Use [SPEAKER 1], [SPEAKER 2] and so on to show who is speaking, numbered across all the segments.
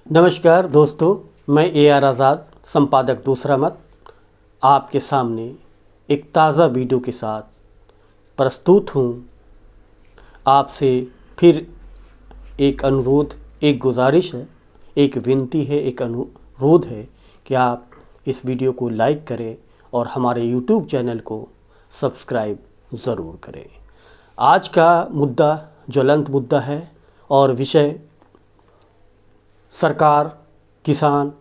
[SPEAKER 1] नमस्कार दोस्तों, मैं AR आज़ाद, संपादक दूसरा मत, आपके सामने एक ताज़ा वीडियो के साथ प्रस्तुत हूँ। आपसे फिर एक अनुरोध, एक गुजारिश है, एक विनती है, एक अनुरोध है कि आप इस वीडियो को लाइक करें और हमारे YouTube चैनल को सब्सक्राइब ज़रूर करें। आज का मुद्दा ज्वलंत मुद्दा है और विषय सरकार, किसान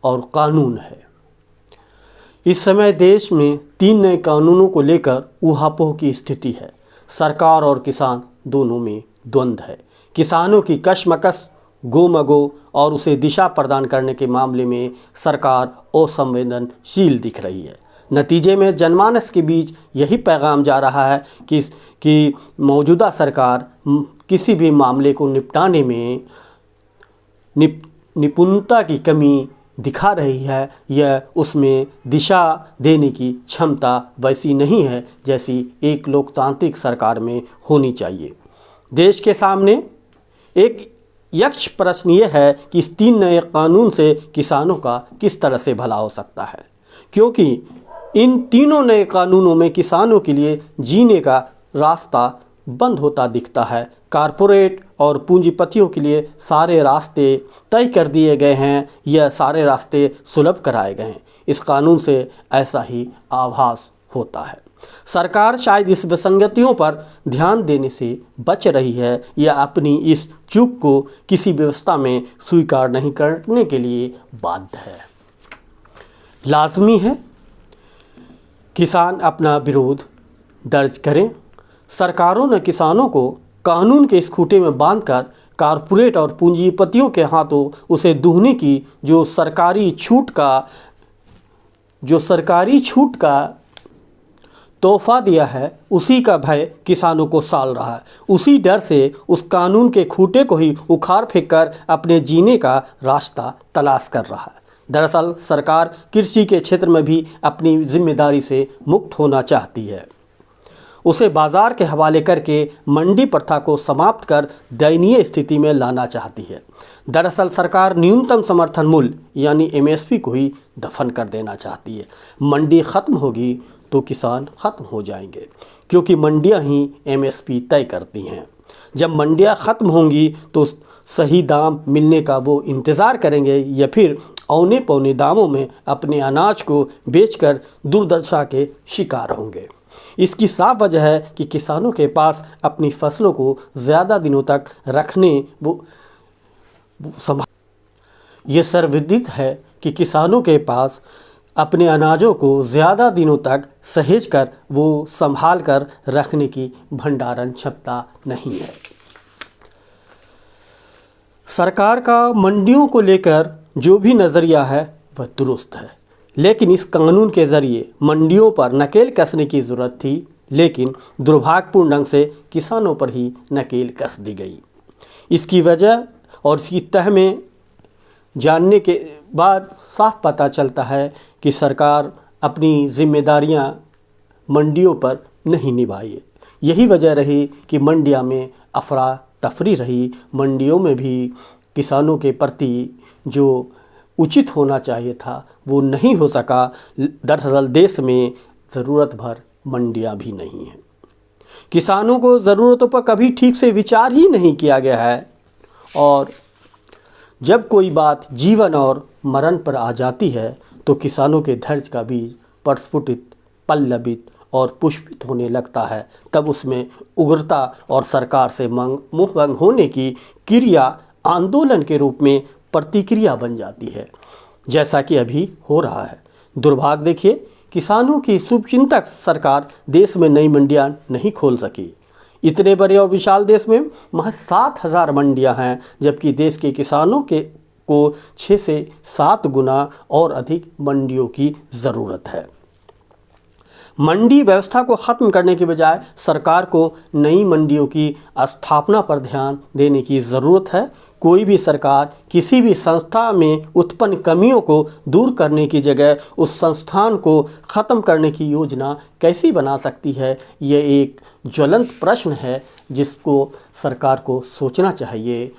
[SPEAKER 1] और कानून है। इस समय देश में 3 नए कानूनों को लेकर ऊहापोह की स्थिति है। सरकार और किसान दोनों में द्वंद्व है। किसानों की कशमकश गोमगो और उसे दिशा प्रदान करने के मामले में सरकार असंवेदनशील दिख रही है। नतीजे में जनमानस के बीच यही पैगाम जा रहा है कि मौजूदा सरकार किसी भी मामले को निपटाने में निपुणता की कमी दिखा रही है। यह उसमें दिशा देने की क्षमता वैसी नहीं है जैसी एक लोकतांत्रिक सरकार में होनी चाहिए। देश के सामने एक यक्ष प्रश्न ये है कि इस 3 नए कानून से किसानों का किस तरह से भला हो सकता है, क्योंकि इन तीनों नए कानूनों में किसानों के लिए जीने का रास्ता बंद होता दिखता है। कारपोरेट और पूंजीपतियों के लिए सारे रास्ते तय कर दिए गए हैं, यह सारे रास्ते सुलभ कराए गए हैं। इस कानून से ऐसा ही आभास होता है। सरकार शायद इस विसंगतियों पर ध्यान देने से बच रही है या अपनी इस चूक को किसी व्यवस्था में स्वीकार नहीं करने के लिए बाध्य है। लाजमी है किसान अपना विरोध दर्ज करें। सरकारों ने किसानों को कानून के इस खूंटे में बांधकर कारपोरेट और पूंजीपतियों के हाथों उसे दूहने की जो सरकारी छूट का तोहफा दिया है, उसी का भय किसानों को साल रहा है। उसी डर से उस कानून के खूंटे को ही उखाड़ फेंक कर अपने जीने का रास्ता तलाश कर रहा है। दरअसल सरकार कृषि के क्षेत्र में भी अपनी जिम्मेदारी से मुक्त होना चाहती है। उसे बाजार के हवाले करके मंडी प्रथा को समाप्त कर दयनीय स्थिति में लाना चाहती है। दरअसल सरकार न्यूनतम समर्थन मूल्य यानी MSP को ही दफन कर देना चाहती है। मंडी ख़त्म होगी तो किसान ख़त्म हो जाएंगे, क्योंकि मंडियां ही MSP तय करती हैं। जब मंडियां ख़त्म होंगी तो सही दाम मिलने का वो इंतज़ार करेंगे या फिर औने पौने दामों में अपने अनाज को बेचकर दुर्दशा के शिकार होंगे। इसकी साफ वजह है कि किसानों के पास अपनी फसलों को ज़्यादा दिनों तक रखने ये सर्वविदित है कि किसानों के पास अपने अनाजों को ज़्यादा दिनों तक सहेज कर वो संभाल कर रखने की भंडारण क्षमता नहीं है। सरकार का मंडियों को लेकर जो भी नज़रिया है वह दुरुस्त है, लेकिन इस कानून के ज़रिए मंडियों पर नकेल कसने की ज़रूरत थी, लेकिन दुर्भाग्यपूर्ण ढंग से किसानों पर ही नकेल कस दी गई। इसकी वजह और इसकी तह में जानने के बाद साफ पता चलता है कि सरकार अपनी जिम्मेदारियां मंडियों पर नहीं निभाई। यही वजह रही कि मंडियां में अफरा तफरी रही। मंडियों में भी किसानों के प्रति जो उचित होना चाहिए था वो नहीं हो सका। दरअसल देश में ज़रूरत भर मंडियां भी नहीं हैं। किसानों को ज़रूरतों पर कभी ठीक से विचार ही नहीं किया गया है, और जब कोई बात जीवन और मरण पर आ जाती है तो किसानों के धैर्य का बीज प्रस्फुटित, पल्लवित और पुष्पित होने लगता है। तब उसमें उग्रता और सरकार से मुँहभंग होने की क्रिया आंदोलन के रूप में प्रतिक्रिया बन जाती है, जैसा कि अभी हो रहा है। दुर्भाग्य देखिए, किसानों की शुभचिंतक सरकार देश में नई मंडियां नहीं खोल सकी। इतने बड़े और विशाल देश में महज 7,000 मंडियां हैं, जबकि देश के किसानों को 6 से 7 गुना और अधिक मंडियों की ज़रूरत है। मंडी व्यवस्था को ख़त्म करने के बजाय सरकार को नई मंडियों की स्थापना पर ध्यान देने की ज़रूरत है। कोई भी सरकार किसी भी संस्था में उत्पन्न कमियों को दूर करने की जगह उस संस्थान को ख़त्म करने की योजना कैसी बना सकती है, ये एक ज्वलंत प्रश्न है जिसको सरकार को सोचना चाहिए।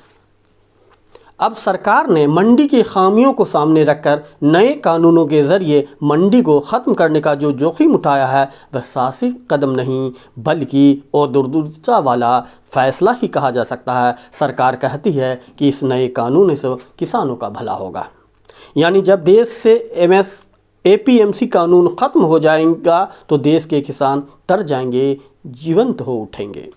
[SPEAKER 1] अब सरकार ने मंडी की खामियों को सामने रखकर नए कानूनों के ज़रिए मंडी को ख़त्म करने का जो जोखिम उठाया है वह साहसिक कदम नहीं बल्कि दूरदर्शिता वाला फैसला ही कहा जा सकता है। सरकार कहती है कि इस नए कानून से किसानों का भला होगा, यानी जब देश से APMC कानून ख़त्म हो जाएगा तो देश के किसान तर जाएंगे, जीवंत हो उठेंगे।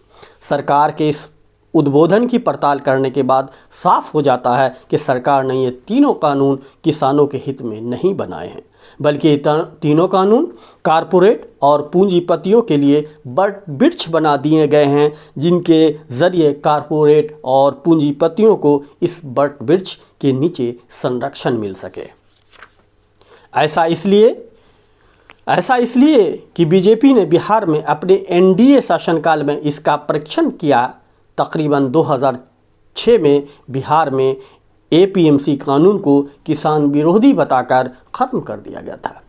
[SPEAKER 1] सरकार के इस उद्बोधन की पड़ताल करने के बाद साफ हो जाता है कि सरकार ने ये तीनों कानून किसानों के हित में नहीं बनाए हैं, बल्कि ये तीनों कानून कारपोरेट और पूंजीपतियों के लिए बट वृक्ष बना दिए गए हैं, जिनके ज़रिए कारपोरेट और पूंजीपतियों को इस बट वृक्ष के नीचे संरक्षण मिल सके। ऐसा इसलिए कि बीजेपी ने बिहार में अपने NDA शासनकाल में इसका परीक्षण किया। तकरीबन 2006 में बिहार में APMC कानून को किसान विरोधी बताकर ख़त्म कर दिया गया था।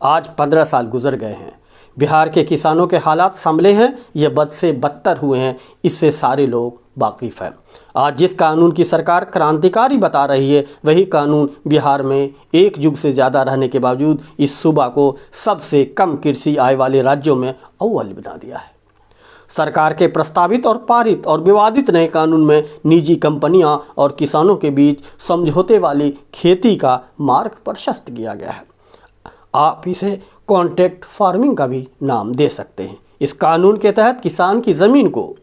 [SPEAKER 1] आज 15 साल गुजर गए हैं, बिहार के किसानों के हालात संभले हैं, ये बद से बदतर हुए हैं, इससे सारे लोग वाकिफ़ हैं। आज जिस कानून की सरकार क्रांतिकारी बता रही है वही कानून बिहार में एक युग से ज़्यादा रहने के बावजूद इस सूबा को सबसे कम कृषि आय वाले राज्यों में अव्वल बना दिया है। सरकार के प्रस्तावित और पारित और विवादित नए कानून में निजी कंपनियां और किसानों के बीच समझौते वाली खेती का मार्ग प्रशस्त किया गया है। आप इसे कॉन्ट्रैक्ट फार्मिंग का भी नाम दे सकते हैं। इस कानून के तहत किसान की ज़मीन को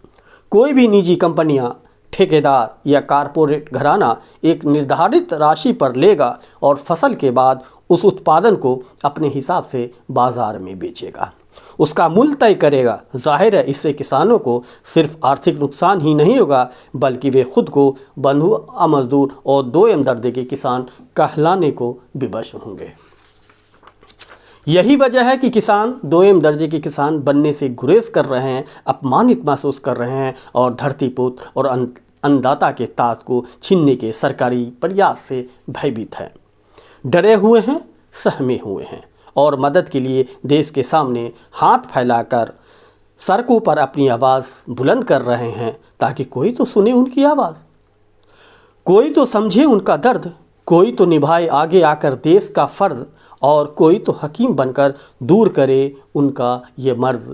[SPEAKER 1] कोई भी निजी कंपनियां, ठेकेदार या कारपोरेट घराना एक निर्धारित राशि पर लेगा और फसल के बाद उस उत्पादन को अपने हिसाब से बाज़ार में बेचेगा, उसका मूल्य तय करेगा। जाहिर है इससे किसानों को सिर्फ आर्थिक नुकसान ही नहीं होगा बल्कि वे खुद को बंधुआ मजदूर और दोयम दर्जे के किसान कहलाने को विवश होंगे। यही वजह है कि किसान दोयम दर्जे के किसान बनने से गुरेज कर रहे हैं, अपमानित महसूस कर रहे हैं और धरतीपुत्र और अन्नदाता के ताज को छीनने के सरकारी प्रयास से भयभीत हैं, डरे हुए हैं, सहमे हुए हैं और मदद के लिए देश के सामने हाथ फैलाकर सड़कों पर अपनी आवाज़ बुलंद कर रहे हैं ताकि कोई तो सुने उनकी आवाज़, कोई तो समझे उनका दर्द, कोई तो निभाए आगे आकर देश का फ़र्ज और कोई तो हकीम बनकर दूर करे उनका ये मर्ज़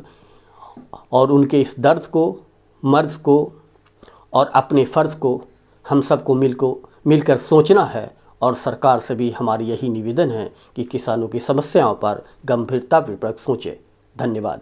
[SPEAKER 1] और उनके इस दर्द को, मर्ज़ को और अपने फ़र्ज़ को हम सबको मिलकर सोचना है। और सरकार से भी हमारी यही निवेदन है कि किसानों की समस्याओं पर गंभीरतापूर्वक सोचें। धन्यवाद।